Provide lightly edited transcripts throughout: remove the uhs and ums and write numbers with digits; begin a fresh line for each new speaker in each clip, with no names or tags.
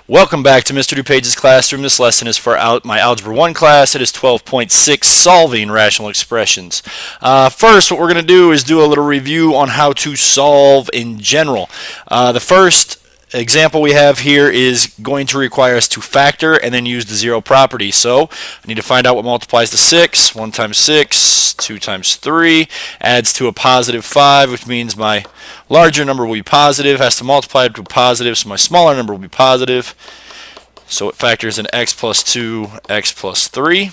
Welcome back to Mr. DuPage's classroom. This lesson is for my Algebra 1 class. It is 12.6, Solving Rational Expressions. First, what we're going to do is do a little review on how to solve in general. The first example we have here is going to require us to factor and then use the zero property. So I need to find out what multiplies to 6. 1 times 6, 2 times 3 adds to a positive 5, which means my larger number will be positive, has to multiply to positive, so my smaller number will be positive. So it factors in x plus 2, x plus 3.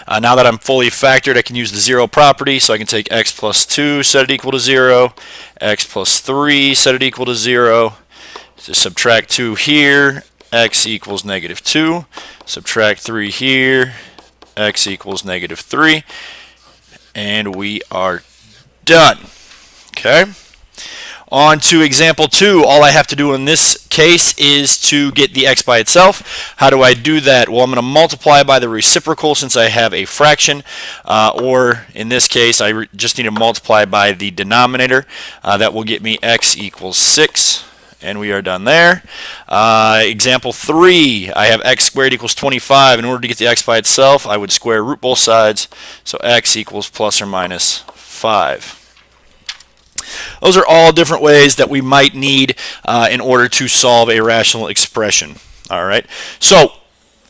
Now that I'm fully factored, I can use the zero property, so I can take x plus 2, set it equal to 0, x plus 3, set it equal to 0. So subtract 2 here, x equals negative 2. Subtract 3 here, x equals negative 3. And we are done. Okay. On to example 2. All I have to do in this case is to get the x by itself. How do I do that? Well, I'm going to multiply by the reciprocal since I have a fraction, or in this case I just need to multiply by the denominator. That will get me x equals 6, and we are done there. Example 3, I have x squared equals 25. In order to get the x by itself, I would square root both sides, so x equals plus or minus 5. Those are all different ways that we might need in order to solve a rational expression. All right. So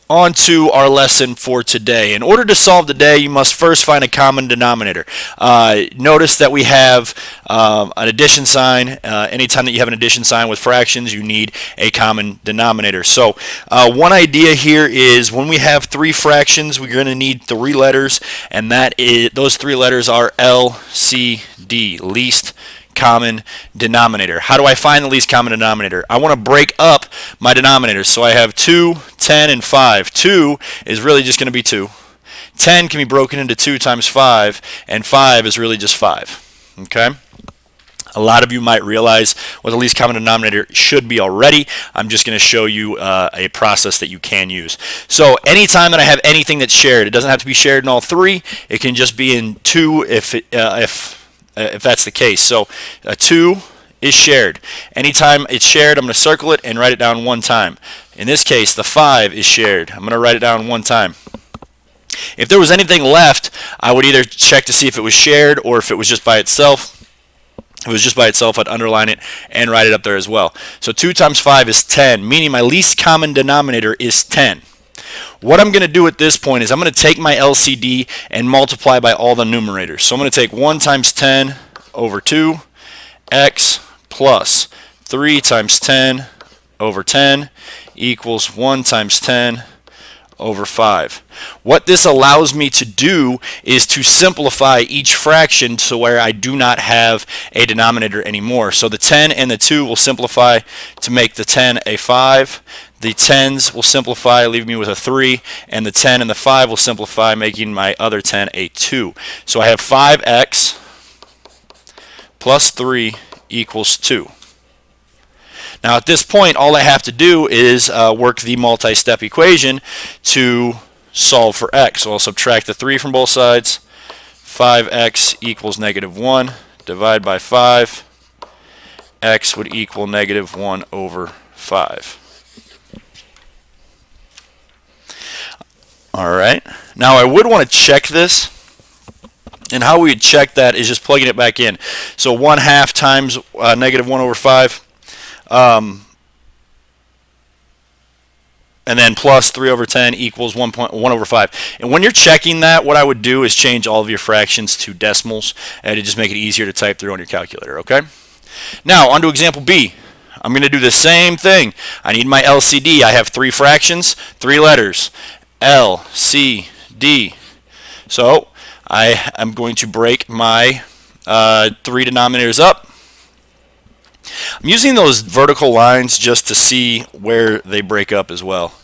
on to our lesson for today. In order to solve today, you must first find a common denominator. Notice that we have an addition sign. Anytime that you have an addition sign with fractions, you need a common denominator. So one idea here is when we have three fractions, we're going to need three letters, and those three letters are LCD, least common denominator. How do I find the least common denominator? I want to break up my denominators. So I have 2, 10, and 5. 2 is really just going to be 2. 10 can be broken into 2 times 5, and 5 is really just 5. Okay? A lot of you might realize what the least common denominator should be already. I'm just going to show you a process that you can use. So anytime that I have anything that's shared, it doesn't have to be shared in all three. It can just be in 2 if that's the case. So 2 is shared. Anytime it's shared, I'm going to circle it and write it down one time. In this case, the 5 is shared. I'm going to write it down one time. If there was anything left, I would either check to see if it was shared or if it was just by itself. If it was just by itself, I'd underline it and write it up there as well. So 2 times 5 is 10, meaning my least common denominator is 10. What I'm going to do at this point is I'm going to take my LCD and multiply by all the numerators. So I'm going to take 1 times 10 over 2, x plus 3 times 10 over 10 equals 1 times 10 over 5. What this allows me to do is to simplify each fraction to where I do not have a denominator anymore. So the 10 and the 2 will simplify to make the 10 a 5. The 10s will simplify, leaving me with a 3, and the 10 and the 5 will simplify, making my other 10 a 2. So I have 5x plus 3 equals 2. Now at this point, all I have to do is work the multi-step equation to solve for x. So I'll subtract the 3 from both sides. 5x equals negative 1. Divide by 5. X would equal negative 1 over 5. All right. Now I would want to check this. And how we would check that is just plugging it back in. So 1/2 times negative 1 over 5. And then plus 3 over 10 equals 1 over 5. And when you're checking that, what I would do is change all of your fractions to decimals, and to just make it easier to type through on your calculator, okay? Now, on to example B. I'm going to do the same thing. I need my LCD. I have three fractions, three letters, L, C, D. So I am going to break my three denominators up. I'm using those vertical lines just to see where they break up as well.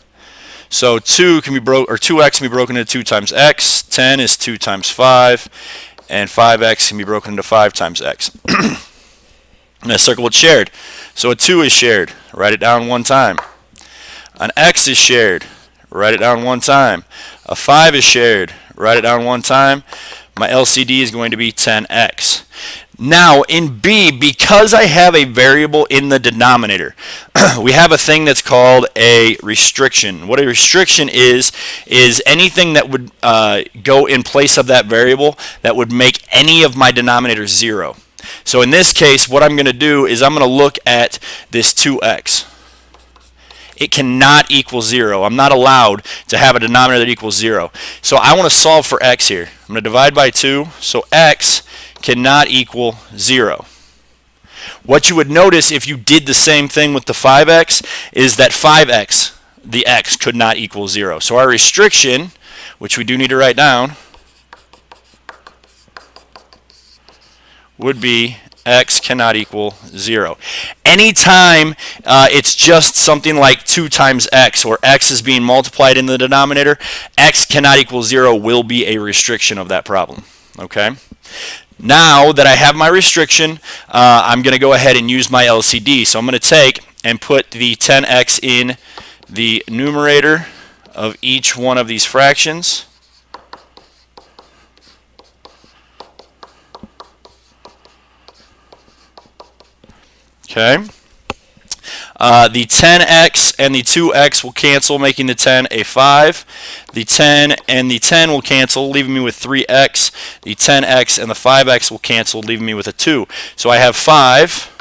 So 2x can be broken into 2 times x, 10 is 2 times 5, and 5x can be broken into 5 times x. I'm going to circle what's shared. So a 2 is shared. Write it down one time. An x is shared. Write it down one time. A 5 is shared. Write it down one time. My LCD is going to be 10x. Now in B, because I have a variable in the denominator, we have a thing that's called a restriction. What a restriction is anything that would go in place of that variable that would make any of my denominators 0. So in this case, what I'm going to do is I'm going to look at this 2x. It cannot equal 0. I'm not allowed to have a denominator that equals 0. So I want to solve for x here. I'm going to divide by 2, so x cannot equal 0. What you would notice if you did the same thing with the 5x is that 5x, the x, could not equal 0. So our restriction, which we do need to write down, would be x cannot equal 0. Anytime it's just something like 2 times x, or x is being multiplied in the denominator, x cannot equal 0 will be a restriction of that problem. Okay? Now that I have my restriction, I'm going to go ahead and use my LCD. So I'm going to take and put the 10x in the numerator of each one of these fractions. Okay. The 10x and the 2x will cancel, making the 10 a 5. The 10 and the 10 will cancel, leaving me with 3x. The 10x and the 5x will cancel, leaving me with a 2. So I have 5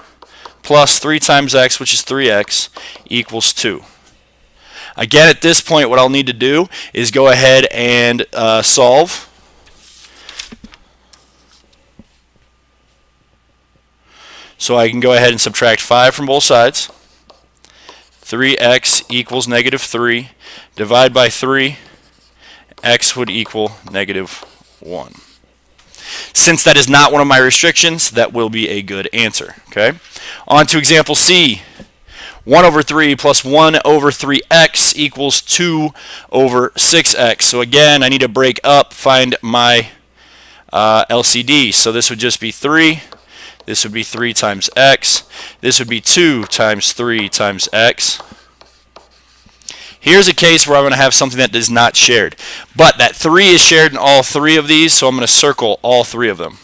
plus 3 times x, which is 3x, equals 2. Again, at this point, what I'll need to do is go ahead and solve. So I can go ahead and subtract 5 from both sides. 3x equals negative 3. Divide by 3, x would equal negative 1. Since that is not one of my restrictions, that will be a good answer. Okay. On to example C. 1 over 3 plus 1 over 3x equals 2 over 6x. So again, I need to break up, find my LCD. So this would just be 3. This would be 3 times x. This would be 2 times 3 times x. Here's a case where I'm going to have something that is not shared. But that 3 is shared in all 3 of these, so I'm going to circle all 3 of them.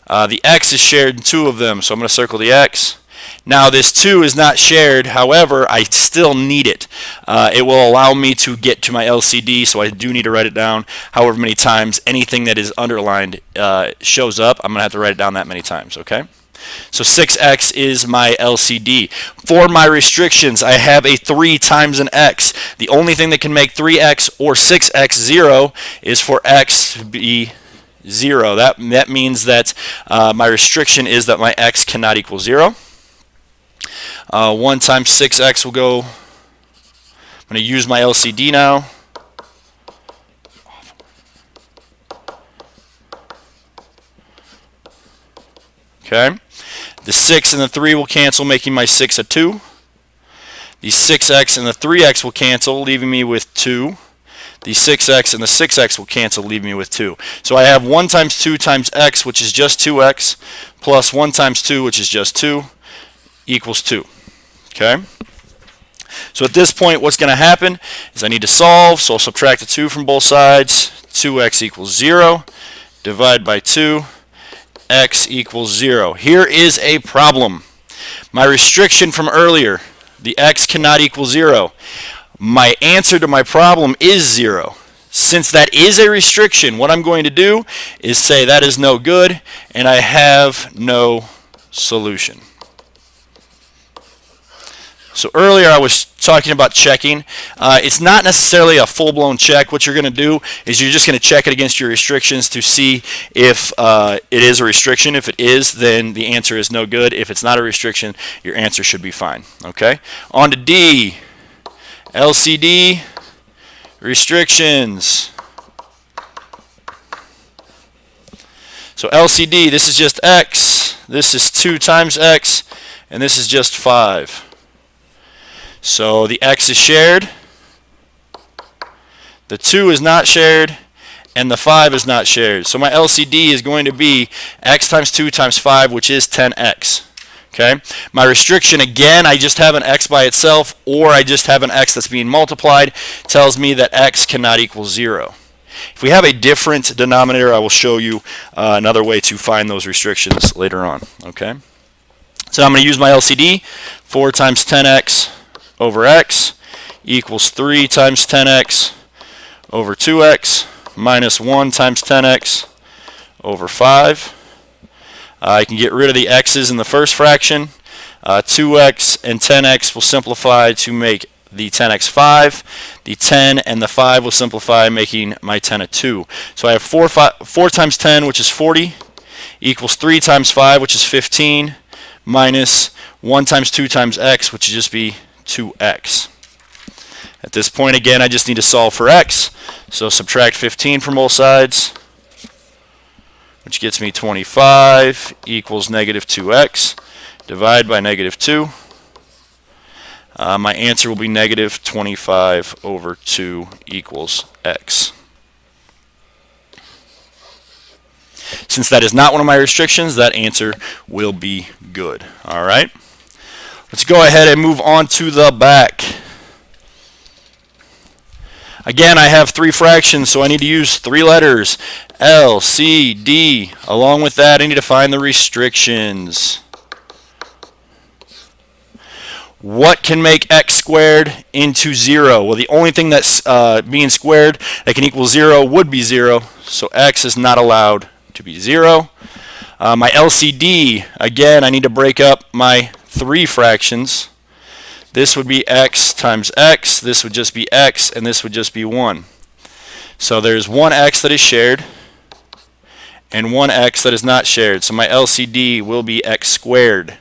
The x is shared in 2 of them, so I'm going to circle the x. Now this 2 is not shared, however, I still need it. It will allow me to get to my LCD, so I do need to write it down however many times anything that is underlined shows up. I'm going to have to write it down that many times, okay? So 6x is my LCD. For my restrictions, I have a 3 times an x. The only thing that can make 3x or 6x 0 is for x to be 0. That means that my restriction is that my x cannot equal 0. 1 times 6x will go, I'm going to use my LCD now. Okay. The 6 and the 3 will cancel, making my 6 a 2. The 6x and the 3x will cancel, leaving me with 2. The 6x and the 6x will cancel, leaving me with 2. So I have 1 times 2 times x, which is just 2x, plus 1 times 2, which is just 2, equals 2. Okay? So at this point, what's going to happen is I need to solve, so I'll subtract the 2 from both sides. 2x equals 0. Divide by 2. X equals 0. Here is a problem. My restriction from earlier, the x cannot equal 0. My answer to my problem is 0. Since that is a restriction, what I'm going to do is say that is no good, and I have no solution. So earlier I was talking about checking. It's not necessarily a full-blown check. What you're going to do is you're just going to check it against your restrictions to see if it is a restriction. If it is, then the answer is no good. If it's not a restriction, your answer should be fine. Okay? On to D. LCD restrictions. So LCD, this is just x. This is 2 times x. And this is just 5. So the x is shared, the 2 is not shared, and the 5 is not shared. So my LCD is going to be x times 2 times 5, which is 10x. Okay? My restriction, again, I just have an x by itself, or I just have an x that's being multiplied, tells me that x cannot equal 0. If we have a different denominator, I will show you another way to find those restrictions later on. Okay. So I'm going to use my LCD. 4 times 10x over x equals 3 times 10x over 2x minus 1 times 10x over 5. I can get rid of the x's in the first fraction. 2x and 10x will simplify to make the 10x 5. The 10 and the 5 will simplify, making my 10 a 2. So I have 4 times 10, which is 40, equals 3 times 5, which is 15, minus 1 times 2 times x, which would just be 2x. At this point, again, I just need to solve for x. So subtract 15 from both sides, which gets me 25 equals negative 2x. Divide by negative 2. My answer will be negative 25 over 2 equals x. Since that is not one of my restrictions, that answer will be good. All right. Let's go ahead and move on to the back. Again, I have 3 fractions, so I need to use 3 letters, L, C, D. Along with that, I need to find the restrictions. What can make x squared into 0? Well, the only thing that's being squared that can equal 0 would be 0, so x is not allowed to be 0. My LCD, again, I need to break up my 3 fractions. This would be x times x, this would just be x, and this would just be 1. So there's one x that is shared and one x that is not shared. So my LCD will be x squared.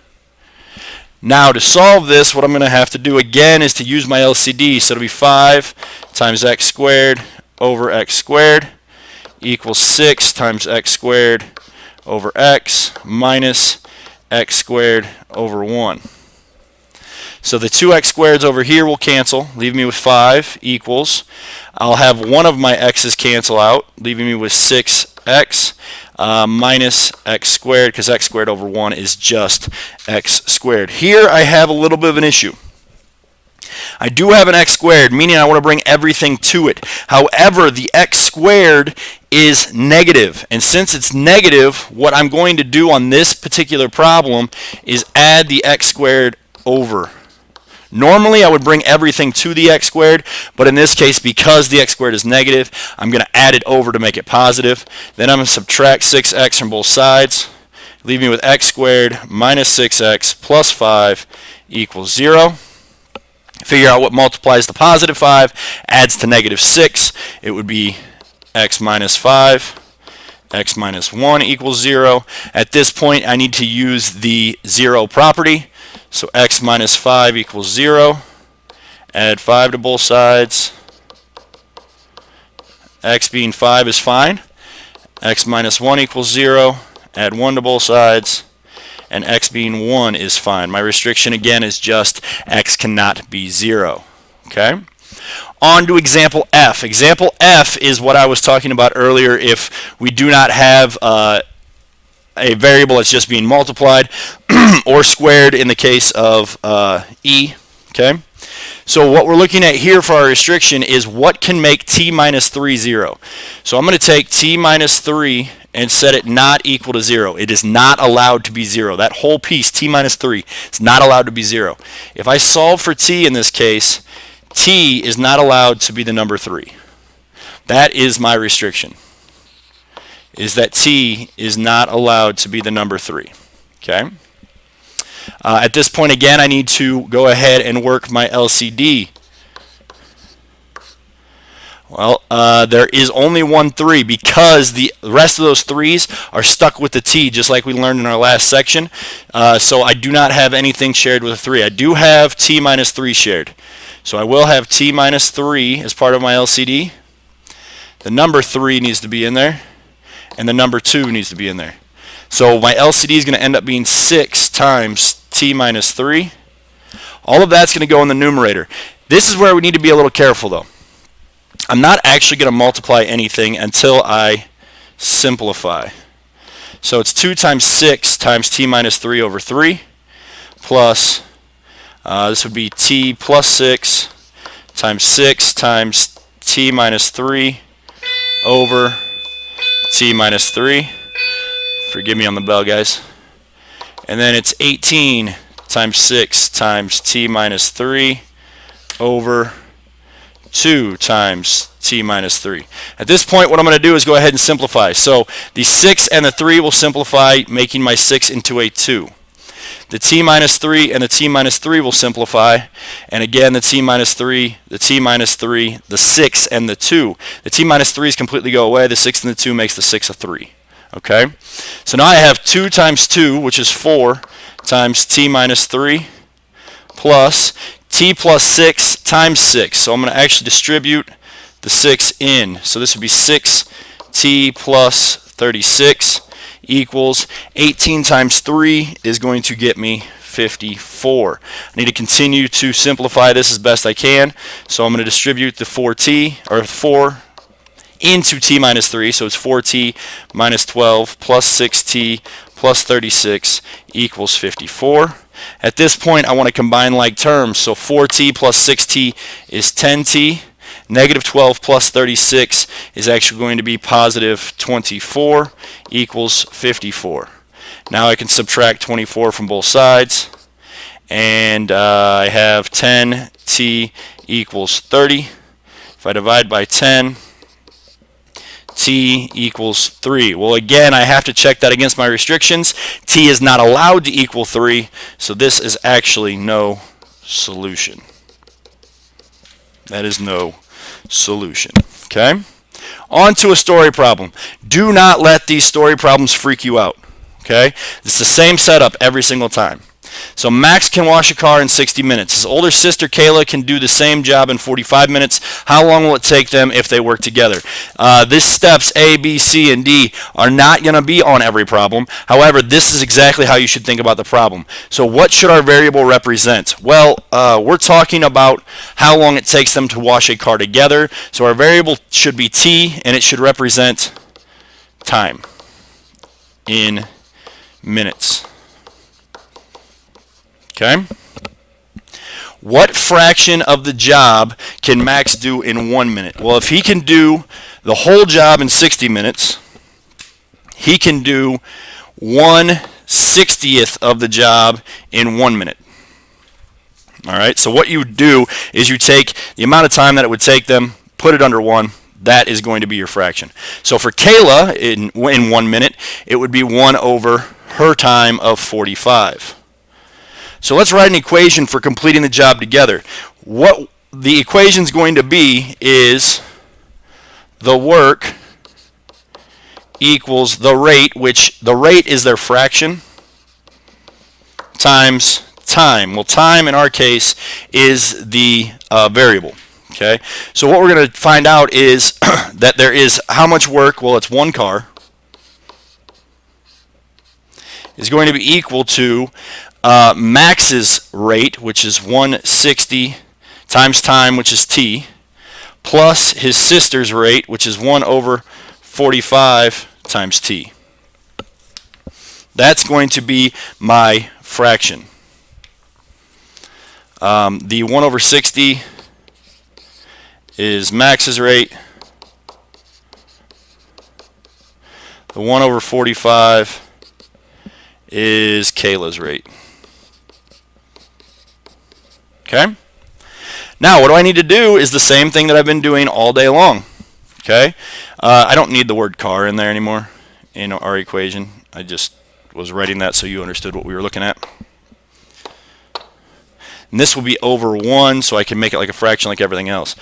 Now to solve this, what I'm going to have to do again is to use my LCD. So it'll be 5 times x squared over x squared equals 6 times x squared over x minus x squared over 1. So the 2x squareds over here will cancel, leaving me with 5 equals. I'll have one of my x's cancel out, leaving me with 6x minus x squared, because x squared over 1 is just x squared. Here I have a little bit of an issue. I do have an x squared, meaning I want to bring everything to it. However, the x squared is negative, and since it's negative, what I'm going to do on this particular problem is add the x squared over. Normally, I would bring everything to the x squared, but in this case, because the x squared is negative, I'm going to add it over to make it positive. Then I'm going to subtract 6x from both sides, leaving me with x squared minus 6x plus 5 equals 0. Figure out what multiplies the positive 5, adds to negative 6. It would be x minus 5. X minus 1 equals 0. At this point, I need to use the 0 property. So x minus 5 equals 0. Add 5 to both sides. X being 5 is fine. X minus 1 equals 0. Add 1 to both sides. And x being 1 is fine. My restriction again is just x cannot be 0. Okay? On to example F. Example F is what I was talking about earlier if we do not have a variable that's just being multiplied or squared in the case of E. Okay? So what we're looking at here for our restriction is what can make t minus 3 0. So I'm going to take t minus 3 and set it not equal to 0. It is not allowed to be 0. That whole piece, t minus 3, is not allowed to be 0. If I solve for t in this case, t is not allowed to be the number 3. That is my restriction, is that t is not allowed to be the number 3. Okay? At this point, again, I need to go ahead and work my LCD. Well, there is only one 3 because the rest of those 3's are stuck with the t, just like we learned in our last section. So I do not have anything shared with a 3. I do have t minus 3 shared. So I will have t minus 3 as part of my LCD. The number 3 needs to be in there, and the number 2 needs to be in there. So my LCD is going to end up being 6 times t minus 3. All of that's going to go in the numerator. This is where we need to be a little careful, though. I'm not actually going to multiply anything until I simplify. So it's 2 times 6 times t minus 3 over 3 plus, this would be t plus 6 times 6 times t minus 3 over t minus 3. Forgive me on the bell, guys. And then it's 18 times 6 times t minus 3 over 2 times t minus 3. At this point, what I'm going to do is go ahead and simplify. So the 6 and the 3 will simplify, making my 6 into a 2. The t minus 3 and the t minus 3 will simplify, and again the t minus 3, the t minus 3, the 6 and the 2. The t minus 3's completely go away, the 6 and the 2 makes the 6 a 3. Okay? So now I have 2 times 2, which is 4, times t minus 3, plus t plus 6 times 6. So I'm going to actually distribute the 6 in. So this would be 6t plus 36 equals 18 times 3 is going to get me 54. I need to continue to simplify this as best I can. So I'm going to distribute the 4t, or 4 into t minus 3. So it's 4t minus 12 plus 6t plus 36 equals 54. At this point, I want to combine like terms. So 4t plus 6t is 10t. Negative 12 plus 36 is actually going to be positive 24 equals 54. Now I can subtract 24 from both sides, and I have 10t equals 30. If I divide by 10, t equals 3. Well, again, I have to check that against my restrictions. T is not allowed to equal 3, so this is actually no solution. That is no solution. Okay? On to a story problem. Do not let these story problems freak you out. Okay? It's the same setup every single time. So Max can wash a car in 60 minutes. His older sister Kayla can do the same job in 45 minutes. How long will it take them if they work together? These steps A, B, C, and D are not going to be on every problem. However, this is exactly how you should think about the problem. So what should our variable represent? Well, we're talking about how long it takes them to wash a car together. So our variable should be T, and it should represent time in minutes. Okay? What fraction of the job can Max do in 1 minute? Well, if he can do the whole job in 60 minutes, he can do 1/60th of the job in 1 minute. All right, so what you would do is you take the amount of time that it would take them, put it under 1. That is going to be your fraction. So for Kayla, in 1 minute, it would be 1 over her time of 45. So let's write an equation for completing the job together. What the equation is going to be is the work equals the rate, which the rate is their fraction, times time. Well, time in our case is the variable. Okay, so what we're going to find out is that there is how much work, well, it's one car, is going to be equal to Max's rate, which is 1/60 times time, which is t, plus his sister's rate, which is 1 over 45 times t. That's going to be my fraction. The 1 over 60 is Max's rate. The 1 over 45 is Kayla's rate. Okay? Now, what do I need to do is the same thing that I've been doing all day long. Okay? I don't need the word car in there anymore in our equation. I just was writing that so you understood what we were looking at. And this will be over 1, so I can make it like a fraction like everything else.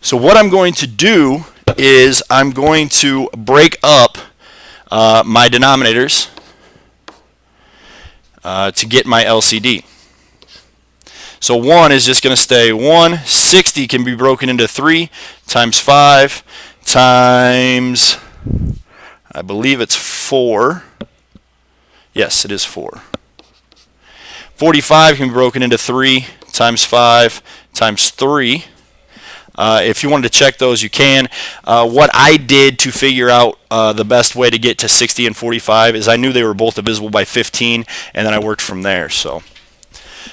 So what I'm going to do is I'm going to break up my denominators to get my LCD. So 1 is just going to stay 1. 60 can be broken into 3 times 5 times, I believe it's 4. Yes, it is 4. 45 can be broken into 3 times 5 times 3. If you wanted to check those, you can. What I did to figure out the best way to get to 60 and 45 is I knew they were both divisible by 15, and then I worked from there. So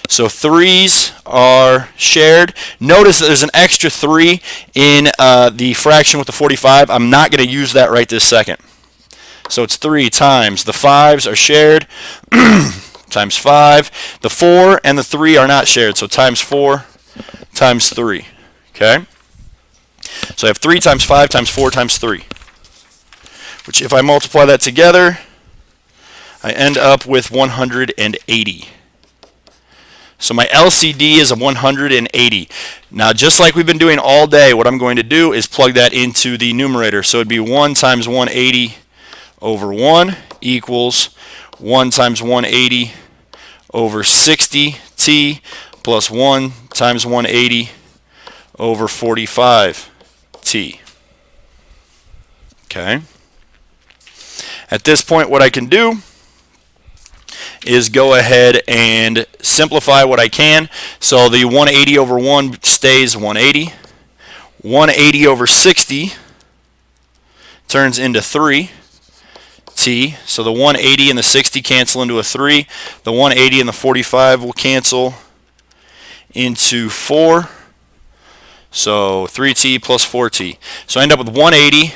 So 3's are shared. Notice that there's an extra 3 in the fraction with the 45. I'm not going to use that right this second. So it's 3 times the 5's are shared times 5. The 4 and the 3 are not shared, so times 4 times 3. Okay? So I have 3 times 5 times 4 times 3, which if I multiply that together, I end up with 180. So my LCD is a 180. Now, just like we've been doing all day, what I'm going to do is plug that into the numerator. So it'd be 1 times 180 over 1 equals 1 times 180 over 60t plus 1 times 180 over 45t. Okay. At this point, what I can do is go ahead and simplify what I can. So the 180 over 1 stays 180. 180 over 60 turns into 3t. So the 180 and the 60 cancel into a 3. The 180 and the 45 will cancel into 4. So 3t plus 4t. So I end up with 180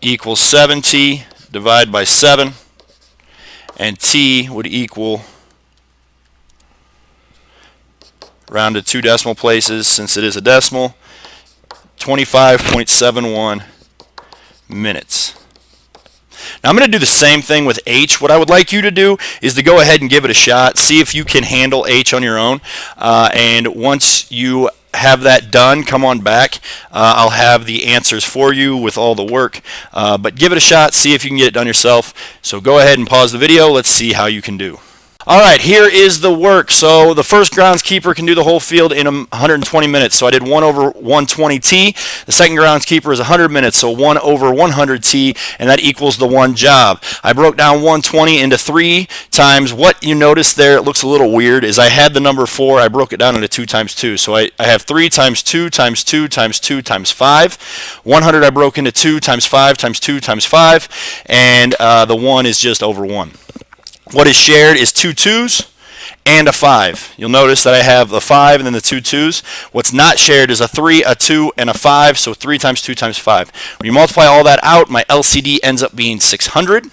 equals 7t divided by 7. And t would equal, round to 2 decimal places since it is a decimal, 25.71 minutes. Now I'm going to do the same thing with h. What I would like you to do is to go ahead and give it a shot, see if you can handle h on your own, and once you have that done, come on back. I'll have the answers for you with all the work, but give it a shot, see if you can get it done yourself. So go ahead and pause the video. Let's see how you can do. Alright, here is the work. So the first groundskeeper can do the whole field in 120 minutes. So I did 1 over 120t. The second groundskeeper is 100 minutes, so 1 over 100t, and that equals the one job. I broke down 120 into 3 times. What you notice there, it looks a little weird, is I had the number 4. I broke it down into 2 times 2. So I have 3 times 2 times 2 times 2 times 5. 100 I broke into 2 times 5 times 2 times 5, and the 1 is just over 1. What is shared is 2 2's and a 5. You'll notice that I have the 5 and then the 2 2's. What's not shared is a 3, a 2, and a 5, so 3 times 2 times 5. When you multiply all that out, my LCD ends up being 600.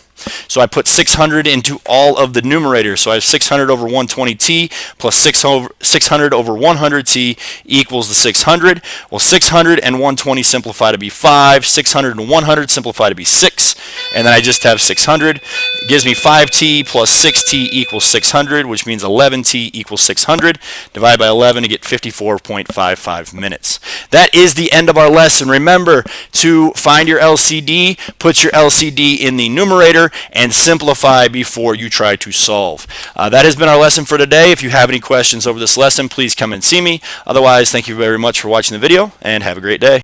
So I put 600 into all of the numerators. So I have 600 over 120t plus 600 over 100t equals the 600. Well, 600 and 120 simplify to be 5. 600 and 100 simplify to be 6. And then I just have 600. It gives me 5t plus 6t equals 600, which means 11t equals 600. Divide by 11 to get 54.55 minutes. That is the end of our lesson. Remember to find your LCD, put your LCD in the numerator, and simplify before you try to solve. That has been our lesson for today. If you have any questions over this lesson, please come and see me. Otherwise, thank you very much for watching the video, and have a great day.